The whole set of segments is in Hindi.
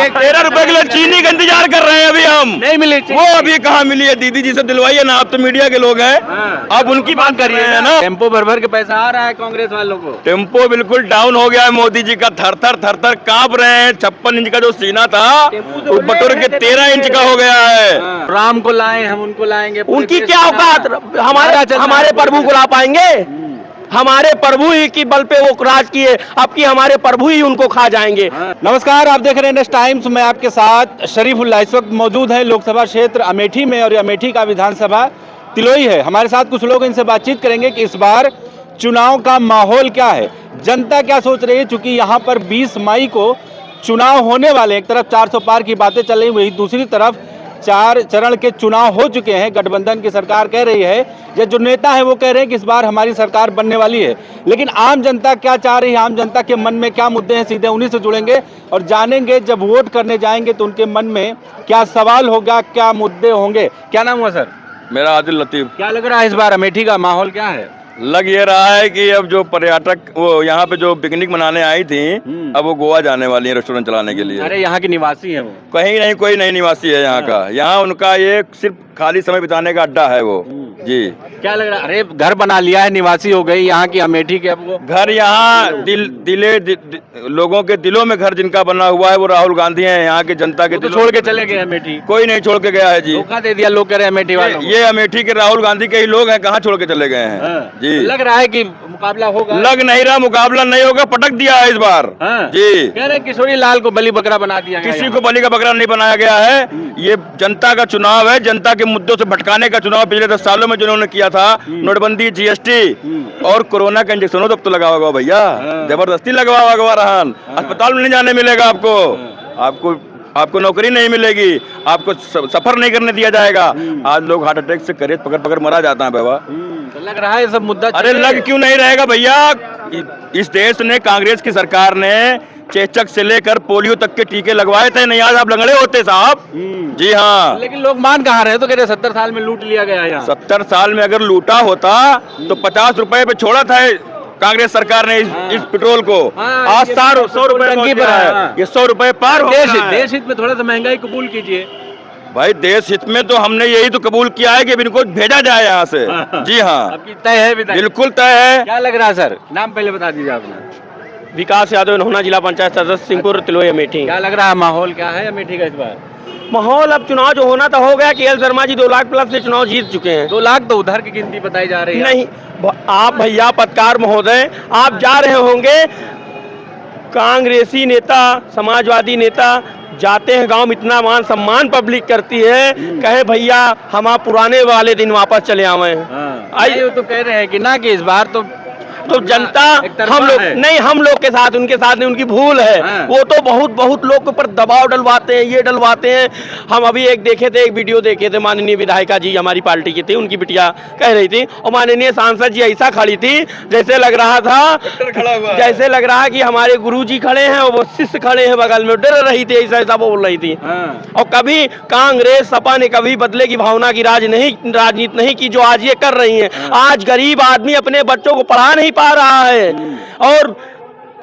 13 रुपए किलो चीनी का इंतजार कर रहे हैं अभी हम, नहीं मिली वो अभी कहाँ मिली है? दीदी जी से दिलवाइए ना, आप तो मीडिया के लोग हैं, आप उनकी बात कर रहे हैं ना। टेम्पो भर भर के पैसा आ रहा है कांग्रेस वालों को। टेम्पो बिल्कुल डाउन हो गया है, मोदी जी का थर थर कांप रहे हैं। 56 इंच का जो सीना था वो बटोर के 13 इंच का हो गया है। राम को लाए, हम उनको लाएंगे। उनकी क्या औकात? हमारे प्रभु को ला पाएंगे? हमारे प्रभु ही की बल पे वो राज किए, अब की हमारे प्रभु ही उनको खा जाएंगे। नमस्कार, आप देख रहे हैं नेक्स्ट टाइम्स। मैं आपके साथ शरीफुल्लाह इस वक्त मौजूद है लोकसभा क्षेत्र अमेठी में, और अमेठी का विधानसभा तिलोई है। हमारे साथ कुछ लोग, इनसे बातचीत करेंगे कि इस बार चुनाव का माहौल क्या है, जनता क्या सोच रही है। चूंकि यहाँ पर 20 मई को चुनाव होने वाले, एक तरफ 400 पार की बातें चल रही, वही दूसरी तरफ 4 चरण के चुनाव हो चुके हैं। गठबंधन की सरकार कह रही है, या जो नेता है वो कह रहे हैं कि इस बार हमारी सरकार बनने वाली है। लेकिन आम जनता क्या चाह रही है, आम जनता के मन में क्या मुद्दे हैं, सीधे उन्हीं से जुड़ेंगे और जानेंगे। जब वोट करने जाएंगे तो उनके मन में क्या सवाल होगा, क्या मुद्दे होंगे। क्या नाम हुआ सर? मेरा आदिल लतीफ। क्या लग रहा है इस बार अमेठी का माहौल क्या है? लग ये रहा है कि अब जो पर्यटक वो यहाँ पे जो पिकनिक मनाने आई थी, अब वो गोवा जाने वाली है रेस्टोरेंट चलाने के लिए। अरे यहाँ की निवासी है वो? कहीं नहीं, कोई नहीं निवासी है यहाँ का। यहाँ उनका ये सिर्फ खाली समय बिताने का अड्डा है वो। जी, क्या लग रहा है? अरे घर बना लिया है, निवासी हो गई यहाँ की अमेठी के। अब वो घर यहाँ लोगों के दिलों में घर जिनका बना हुआ है वो राहुल गांधी हैं। यहाँ के जनता के तो छोड़ के चले गए अमेठी? कोई नहीं छोड़ के गया है जी, धोखा दे दिया लोग कह रहे हैं अमेठी वालों को। ये अमेठी के राहुल गांधी के ही लोग हैं, कहाँ छोड़ के चले गए हैं जी। लग रहा है कि मुकाबला होगा? लग नहीं रहा मुकाबला नहीं होगा, पटक दिया है इस बार जी। कह रहे किशोरी लाल को बली बकरा बना दिया। किसी को बली का बकरा नहीं बनाया गया है। ये जनता का चुनाव है, जनता के मुद्दों से भटकाने का चुनाव। पिछले 10 सालों में जिन्होंने किया था, नोटबंदी, जीएसटी और कोरोना का इंजेक्शन हो, तब तो लगा होगा भैया, जबरदस्ती लगवा रहा। अस्पताल में नहीं जाने मिलेगा आपको नौकरी नहीं मिलेगी, आपको सफर नहीं करने दिया जाएगा। आज लोग हार्ट अटैक से करेज पकड़ मरा जाता है बाबा। तो लग रहा है सब मुद्दा। अरे लग क्यों नहीं रहेगा भैया? इस देश ने, कांग्रेस की सरकार ने चेचक से लेकर पोलियो तक के टीके लगवाए थे, नहीं आज आप लंगड़े होते साहब। जी हाँ, लेकिन लोग मान कहाँ रहे? तो कह रहे 70 साल में लूट लिया गया यहाँ। 70 साल में अगर लूटा होता तो 50 रुपए पे छोड़ा था कांग्रेस सरकार ने इस पेट्रोल को। आज 100 रुपए टंकी पर है, ये 100 रुपए पार हो गया है। देश हित में थोड़ा सा महंगाई कबूल कीजिए भाई। देश हित में तो हमने यही तो कबूल किया है कि इनको भेजा जाए यहाँ से। जी हाँ, आपकी तय है? बिल्कुल तय है। क्या लग रहा है सर? नाम पहले बता दीजिए आपने। विकास यादव, नहोना जिला पंचायत सदस्य, सिंहपुर, तिलोई, अमेठी। क्या लग रहा है माहौल क्या है अमेठी का इस बार? माहौल अब चुनाव जो होना था हो गया। केएल शर्मा जी 2 लाख प्लस से चुनाव जीत चुके हैं। 2 लाख तो उधर की गिनती बताई जा रही है। नहीं, आप भैया पत्रकार महोदय, आप जा रहे होंगे, कांग्रेसी नेता, समाजवादी नेता जाते हैं गांव में, इतना मान सम्मान पब्लिक करती है, कहे भैया हम आप पुराने वाले दिन वापस चले आवे। आइए तो कह रहे हैं कि ना कि इस बार तो जनता हम लोग नहीं, हम लोग के साथ, उनके साथ नहीं, उनकी भूल है। वो तो बहुत लोग के ऊपर दबाव डलवाते हैं, ये डलवाते हैं। हम अभी एक देखे थे, एक वीडियो देखे थे, माननीय विधायिका जी हमारी पार्टी की थी, उनकी बिटिया कह रही थी, और माननीय सांसद जी ऐसा खड़ी थी जैसे लग रहा था, जैसे लग रहा कि हमारे गुरु जी खड़े हैं और वो शिष्य खड़े हैं बगल में, डर रही थी, ऐसा बोल रही थी। और कभी कांग्रेस सपा ने कभी बदले की भावना की राजनीति नहीं की जो आज ये कर रही है। आज गरीब आदमी अपने बच्चों को पढ़ा नहीं पा रहा है और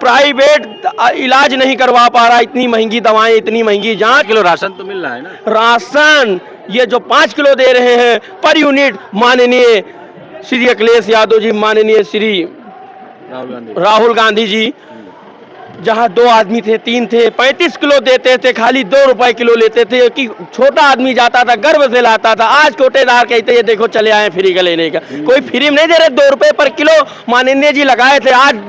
प्राइवेट इलाज नहीं करवा पा रहा। इतनी महंगी दवाएं, इतनी महंगी जांच। किलो राशन तो मिल रहा है ना? राशन ये जो 5 किलो दे रहे हैं पर यूनिट, माननीय श्री अखिलेश यादव जी, माननीय श्री राहुल गांधी जी, जहाँ 2 आदमी थे, 3 थे, 35 किलो देते थे, खाली 2 रुपए किलो लेते थे कि छोटा आदमी जाता था गर्व से लाता था। आज कोटेदार कहते ये देखो चले आए फ्री का लेने का। कोई फ्री में नहीं दे रहे, 2 रुपए पर किलो माननीय जी लगाए थे। आज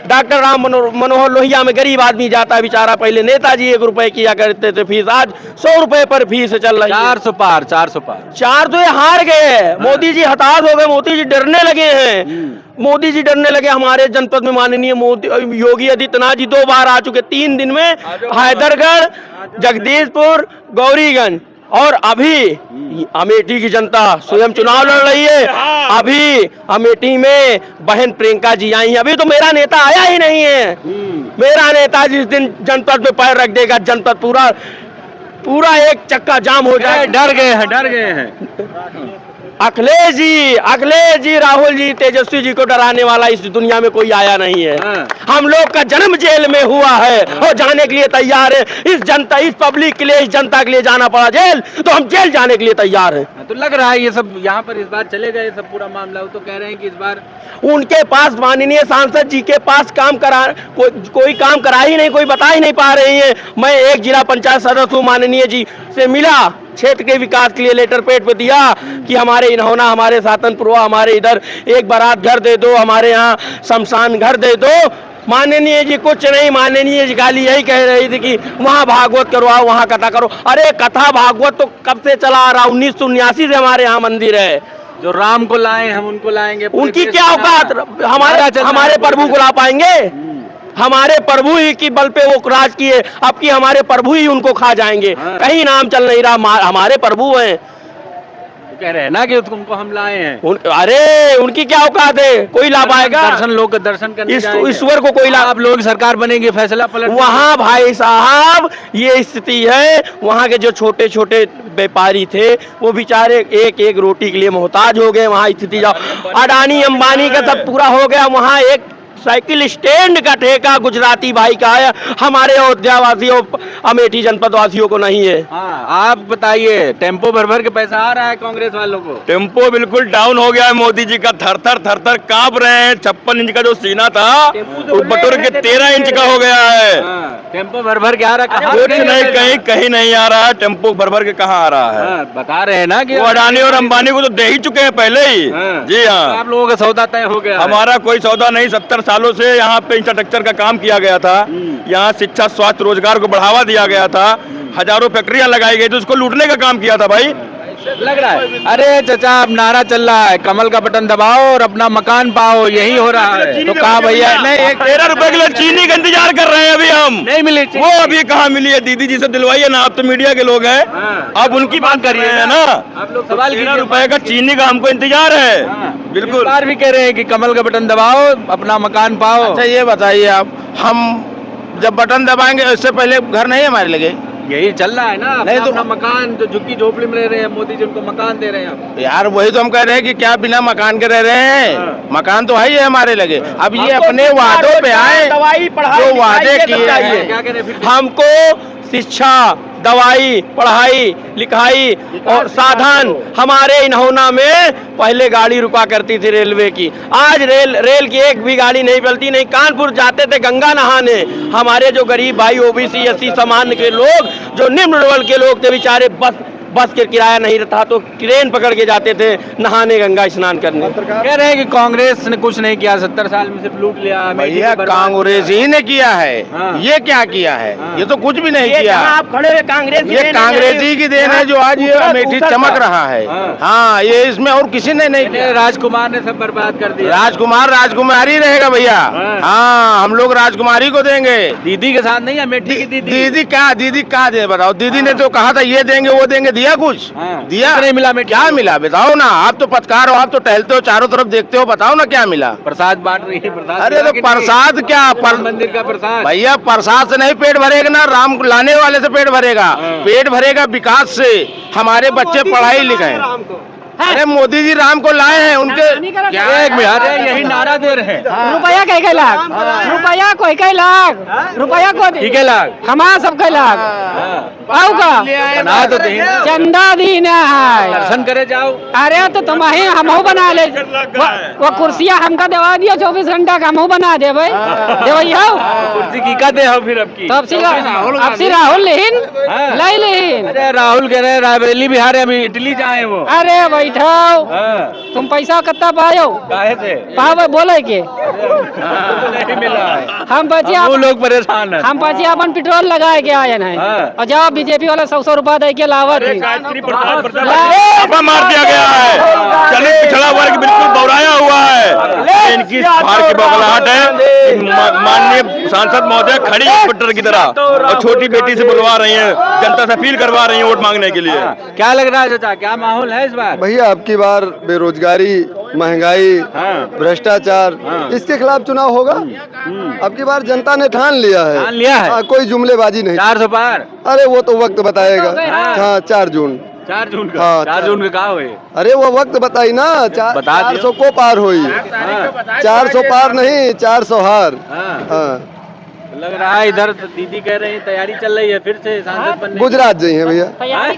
डॉक्टर राम मनोहर लोहिया में गरीब आदमी जाता बेचारा, पहले नेताजी 1 रुपए किया करते थे फीस, आज 100 रुपए पर फीस चल रही है। 400 पार 4 तो ये हार गए। मोदी जी हताश हो गए, मोदी जी डरने लगे हैं। मोदी जी डरने लगे। हमारे जनपद में माननीय योगी आदित्यनाथ जी 2 बार आ चुके, 3 दिन में हैदरगढ़, जगदीशपुर, गौरीगंज, और अभी अमेठी की जनता स्वयं चुनाव लड़ रही है। अभी अमेठी में बहन प्रियंका जी आई हैं। अभी तो मेरा नेता आया ही नहीं है। मेरा नेता जिस दिन जनपद में पैर रख देगा, जनपद पूरा एक चक्का जाम हो जाए। डर गए हैं अखिलेश जी, राहुल जी, तेजस्वी जी को डराने वाला इस दुनिया में कोई आया नहीं है। हम लोग का जन्म जेल में हुआ है और जाने के लिए तैयार है। इस पब्लिक के लिए, इस जनता के लिए जाना पड़ा जेल, तो हम जेल जाने के लिए तैयार हैं। तो लग रहा है ये सब यहाँ पर इस बार चले गए सब पूरा मामला, वो तो कह रहे हैं कि इस बार उनके पास माननीय सांसद जी के पास काम करा कोई काम करा ही नहीं, कोई बता ही नहीं पा रही है। मैं एक जिला पंचायत सदस्य हूँ, माननीय जी से मिला, क्षेत्र के विकास के लिए लेटर पेड पे दिया कि हमारे इन्होंना, हमारे सातनपुरवा, हमारे इधर एक बारात घर दे दो, हमारे यहाँ शमशान घर दे दो। माननीय जी कुछ नहीं, माननीय जी खाली यही कह रही थी कि वहाँ भागवत करवाओ, वहाँ कथा करो। अरे कथा भागवत तो कब से चला आ रहा, 1979 से हमारे यहाँ मंदिर है। जो राम को लाए हम उनको लाएंगे, उनकी क्या औकात, हमारे प्रभु को ला पाएंगे? हमारे प्रभु ही की बल पे वो राज किए, अब की हमारे प्रभु ही उनको खा जाएंगे। कहीं नाम चल नहीं रहा, हमारे प्रभु हैं। कह रहे हैं ना कि उनको हम लाए हैं। अरे उनकी क्या औकात है, कोई ला पाएगा? लोग दर्शन करने ईश्वर को कोई ला, आप लोग सरकार बनेंगे, फैसला पलट। वहाँ भाई साहब ये स्थिति है, वहाँ के जो छोटे छोटे व्यापारी थे वो बेचारे एक एक रोटी के लिए मोहताज हो गए। वहाँ स्थिति जाओ, अडानी अंबानी का सब पूरा हो गया। वहाँ एक साइकिल स्टैंड का ठेका गुजराती भाई का है, हमारे अयोध्या वासियों, अमेठी जनपद वासियों को नहीं है। आप बताइए, टेम्पो भर भर के पैसा आ रहा है कांग्रेस वालों को? टेम्पो बिल्कुल डाउन हो गया है, मोदी जी का थर थर कांप रहे हैं। 56 इंच का जो सीना था वो बटोर के 13 इंच का हो गया है। टेम्पो भर भर के आ रहा है, कुछ नहीं, कहीं नहीं आ रहा है। टेम्पो भर भर के कहाँ आ रहा है? बता रहे हैं ना कि अडानी और अंबानी को तो दे ही चुके हैं पहले ही। जी हाँ, आप लोगों का सौदा तय हो गया। हमारा कोई सौदा नहीं। 70 सालों से यहाँ पे इंफ्रास्ट्रक्चर का काम किया गया था, यहाँ शिक्षा, स्वास्थ्य, रोजगार को बढ़ावा दिया गया था, हजारों फैक्ट्रियां लगाई गई थी, उसको लूटने का काम किया था भाई। लग रहा है। अरे चाचा, अब नारा चल रहा है, कमल का बटन दबाओ और अपना मकान पाओ, यही हो रहा है। तो कहा भैया नहीं, 13 रुपए के लिए चीनी का इंतजार कर रहे हैं अभी हम। नहीं मिली वो अभी कहाँ मिली है? दीदी जी से दिलवाइए ना, आप तो मीडिया के लोग हैं, आप उनकी बात करिए है ना। आप लोग सवाल 13 रुपए का चीनी का हमको इंतजार है। बिल्कुल, बार भी कह रहे हैं कि कमल का बटन दबाओ, अपना मकान पाओ। अच्छा ये बताइए आप, हम जब बटन दबाएंगे उससे पहले घर नहीं हमारे लगे? यही चल रहा है ना, नहीं तो अपना मकान, जो झुग्गी झोपड़ी में रह रहे हैं, मोदी जी उनको मकान दे रहे हैं। आप यार वही तो हम कह रहे हैं कि क्या बिना मकान के रह रहे हैं? मकान तो है ही हमारे लगे। अब ये अपने वादों पे आए, दवाई पढ़ाई जो वादे किए हैं। क्या कह रहे हैं? हमको शिक्षा, दवाई, पढ़ाई, लिखाई और साधन, हमारे इन्होना में पहले गाड़ी रुका करती थी रेलवे की, आज रेल की एक भी गाड़ी नहीं चलती। नहीं कानपुर जाते थे गंगा नहाने, हमारे जो गरीब भाई ओबीसी एससी सामान्य के लोग, जो निम्न वर्ग के लोग थे, बेचारे बस के किराया नहीं था तो ट्रेन पकड़ के जाते थे नहाने, गंगा स्नान करने। कह रहे हैं कि कांग्रेस ने कुछ नहीं किया, 70 साल में सिर्फ लूट लिया। भैया कांग्रेस ही ने किया है। ये क्या किया है? ये तो कुछ भी नहीं किया। आप खड़े हुए कांग्रेस, ये कांग्रेस ही की देन है जो आज ये अमेठी चमक रहा है। हाँ, ये इसमें और किसी ने नहीं किया। राजकुमार ने सब बर्बाद कर दिया। राजकुमार ही रहेगा भैया। हाँ, हम लोग राजकुमारी को देंगे। दीदी के साथ नहीं, अमेठी की दीदी क्या दे बताओ? दीदी ने तो कहा था ये देंगे वो देंगे, दिया कुछ? दिया नहीं मिला? क्या मिला बताओ ना? आप तो पत्रकार हो, आप तो टहलते हो, चारों तरफ देखते हो, बताओ ना क्या मिला? प्रसाद बांट रही है। प्रसाद, अरे तो प्रसाद क्या? मंदिर का प्रसाद भैया, प्रसाद से नहीं पेट भरेगा ना, राम लाने वाले से पेट भरेगा। पेट भरेगा विकास से, हमारे बच्चे पढ़ाई लिखाए। अरे मोदी जी राम को लाए हैं, उनके क्या एक मिनट, यही नारा दे रहे हैं। रुपया कई लाख, रुपया कोई कई लाख, रुपया को ठीक है लाख, हमारा सब कई लाख आओ का बना तो दे, चंदा दीना है। दर्शन करे जाओ। अरे तो तुम ही हमहू बना ले, वो कुर्सियाँ हमका दवा दियो 24 घंटा का, हमहू बना दे भाई, कुर्सी की का दे हो फिर अब की? तो अब सी राहुल लेहिन लाई लेहिन। अरे राहुल कह रहे हैं रायबरेली बिहार है, अभी इटली जाए वो। अरे बैठो, तुम पैसा कितना पायो? काहे से पावे बोले के नहीं मिला है। हम बचिया, वो लोग परेशान है। हम बचिया अपन पेट्रोल लगाए के आए हैं और जब बीजेपी वाले 100 रुपया दे के लावत है। मार दिया गया है, दलित पिछड़ा वर्ग बिल्कुल बौराया हुआ है। इनकी बाहर की बौखलाहट है। माननीय सांसद महोदय खड़ी इंस्पेक्टर की तरह और छोटी बेटी से बुलवा रही है, जनता से अपील करवा रही है वोट मांगने के लिए। क्या लग रहा है चाचा, क्या माहौल है इस बार? भैया अब की बार बेरोजगारी, महंगाई, भ्रष्टाचार, इसके खिलाफ चुनाव होगा। अब की बार जनता ने ठान लिया है। कोई जुमलेबाजी नहीं। 400 पार। अरे वो तो वक्त बताएगा। हाँ, 4 जून 4 जून का हाँ, 4 जून का कहा हुए? अरे वो वक्त बताई ना, बता दियो। 400 को पार हुई, 400 पार नहीं 400 हार। हाँ। हाँ, लग रहा है इधर तो दीदी कह रही है तैयारी चल रही है फिर से सांसद बनने की। गुजरात जी हैं भैया,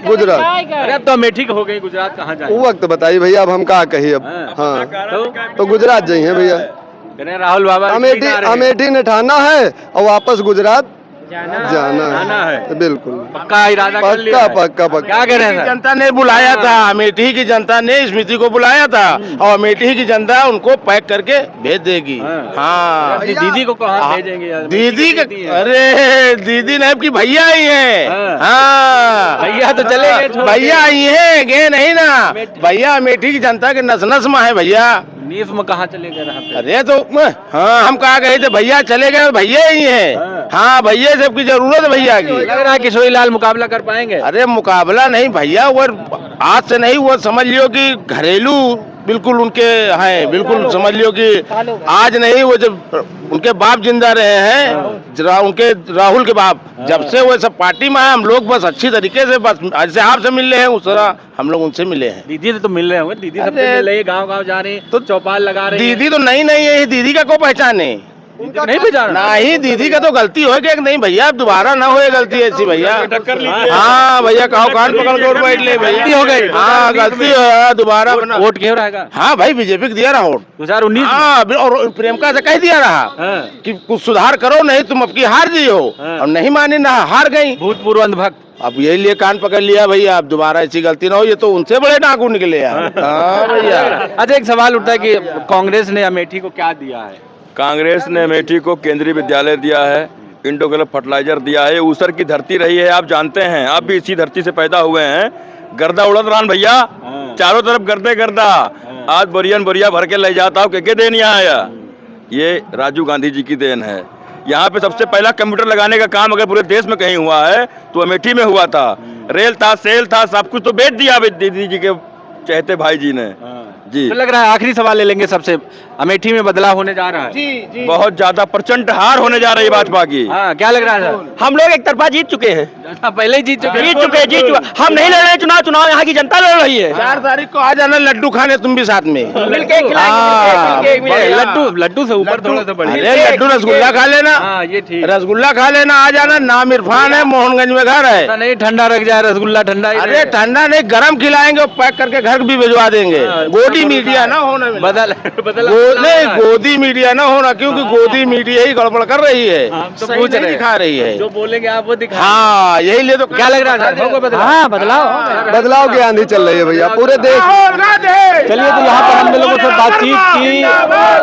गुजरात। अरे अब तो अमेठी हो गई, गुजरात कहाँ जाए? वो वक्त बताई भैया, अब हम कहा कही अब। हाँ, तो गुजरात जी हैं भैया। कह रहे हैं राहुल बाबा अमेठी, अमेठी ने ठाना है और वापस गुजरात जाना जाना है। है, बिल्कुल पक्का इरादा कर लिया पक्का है। पक्का पक्का। क्या कह रहे हैं सर? जनता ने बुलाया था, अमेठी की जनता ने स्मृति को बुलाया था और अमेठी की जनता उनको पैक करके भेज देगी। हाँ, अपनी दीदी को कहाँ भेजेंगे यार? दीदी अमेठी का, की है। अरे दीदी नहीं की भैया आई है। हाँ। हाँ, भैया तो चले गए छोड़ के। भैया आई है, गए नहीं ना। भैया अमेठी की जनता के नस नस में है भैया। नीस में कहाँ चले गए यहाँ पे? अरे तो हाँ, हम कहा गए थे भैया चले गए, भैया ही है। हाँ, भैया सबकी जरूरत है भैया की। लग रहा है किशोरी लाल मुकाबला कर पाएंगे? अरे मुकाबला नहीं भैया, वो आज से नहीं, वो समझ लियो कि घरेलू बिल्कुल उनके हैं, बिल्कुल समझ लियो कि आज नहीं, वो जब उनके बाप जिंदा रहे हैं, उनके राहुल के बाप, जब से वो सब पार्टी में है, हम लोग बस अच्छी तरीके से, बस जैसे आपसे मिल रहे हैं उस तरह हम लोग उनसे मिले हैं। दीदी से तो मिल रहे होंगे, दीदी सबसे अरे, मिल रही है, गाँव जा रही है, तो चौपाल लगा रही है। दीदी तो नहीं है, दीदी का को पहचाने नहीं पहचाना? नहीं, दीदी का तो गलती हो गई, नहीं भैया अब दोबारा ना होए गलती ऐसी भैया। हाँ भैया, कहो कान पकड़ के और बैठ ले भैया। गलती हो गई। हाँ, गलती हो, दोबारा वोट क्यों रहेगा? हाँ भाई, बीजेपी को दिया रहा वोट 2019 हाँ, और प्रियंका से कह दिया रहा कि कुछ सुधार करो, नहीं तुम अब की हार दी हो। और नहीं मानी ना, हार गई। भूतपूर्व अंधभक्त अब यही लिए कान पकड़ लिया भैया, अब दोबारा ऐसी गलती ना हो, ये तो उनसे बड़े डाकू निकले यार। हाँ भैया। अच्छा, एक सवाल उठता है कि कांग्रेस ने अमेठी को क्या दिया है? कांग्रेस ने अमेठी को केंद्रीय विद्यालय दिया है, इंडोगलफ फर्टिलाइजर दिया है, ऊसर की धरती रही है, आप जानते हैं, आप भी इसी धरती से पैदा हुए हैं। गर्दा उड़द रान भैया, चारों तरफ गर्दे गर्दा, आज बोरियन बोरिया भर के ले जाता हूँ, के देन यहाँ आया, ये राजीव गांधी जी की देन है। यहाँ पे सबसे पहला कंप्यूटर लगाने का काम अगर पूरे देश में कहीं हुआ है तो अमेठी में हुआ था। रेल था, सेल था, सब कुछ तो बेच दिया दीदी जी के चहते भाई जी ने जी। तो लग रहा है आखिरी सवाल ले लेंगे सबसे, अमेठी में बदलाव होने जा रहा है? जी। बहुत ज्यादा प्रचंड हार होने जा रही है भाजपा की। हाँ, क्या लग रहा है? हम लोग एक तरफा जीत चुके हैं, पहले ही जीत चुके? हम नहीं लड़ रहे चुनाव यहाँ की जनता लड़ रही है। 4 तारीख को आ जाना, लड्डू खाने तुम भी साथ में। मिलके लड्डू से ऊपर थोड़ा सा बढ़िया। अरे लड्डू रसगुल्ला खा लेना। हाँ, ये ठीक। रसगुल्ला खा लेना, आ जाना। नाम इरफान है, मोहनगंज में घर है। ऐसा नहीं ठंडा रख जाए रसगुल्ला, ठंडा ही अरे रहे। ठंडा नहीं, गरम खिलाएंगे, पैक करके घर भी भिजवा देंगे। गोदी मीडिया ना होना, बदल नहीं गोदी मीडिया ना होना, क्योंकि गोदी मीडिया ही गड़बड़ कर रही है, तो सही पूछ नहीं रहे दिखा रही है। जो बोलेंगे आप वो दिखा। हाँ, यही ले तो। क्या लग रहा है सर? हाँ, बदलाव बदलाव की आंधी चल रही है भैया पूरे देश। चलिए, तो यहाँ पर हमने लोगों से बातचीत की।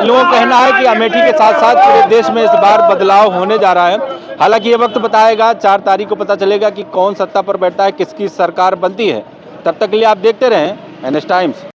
लोगों का कहना है कि अमेठी के साथ साथ पूरे देश में इस बार बदलाव होने जा रहा है। हालांकि ये वक्त बताएगा, 4 तारीख को पता चलेगा कि कौन सत्ता पर बैठता है, किसकी सरकार बनती है। तब तक के लिए आप देखते रहें NS टाइम्स।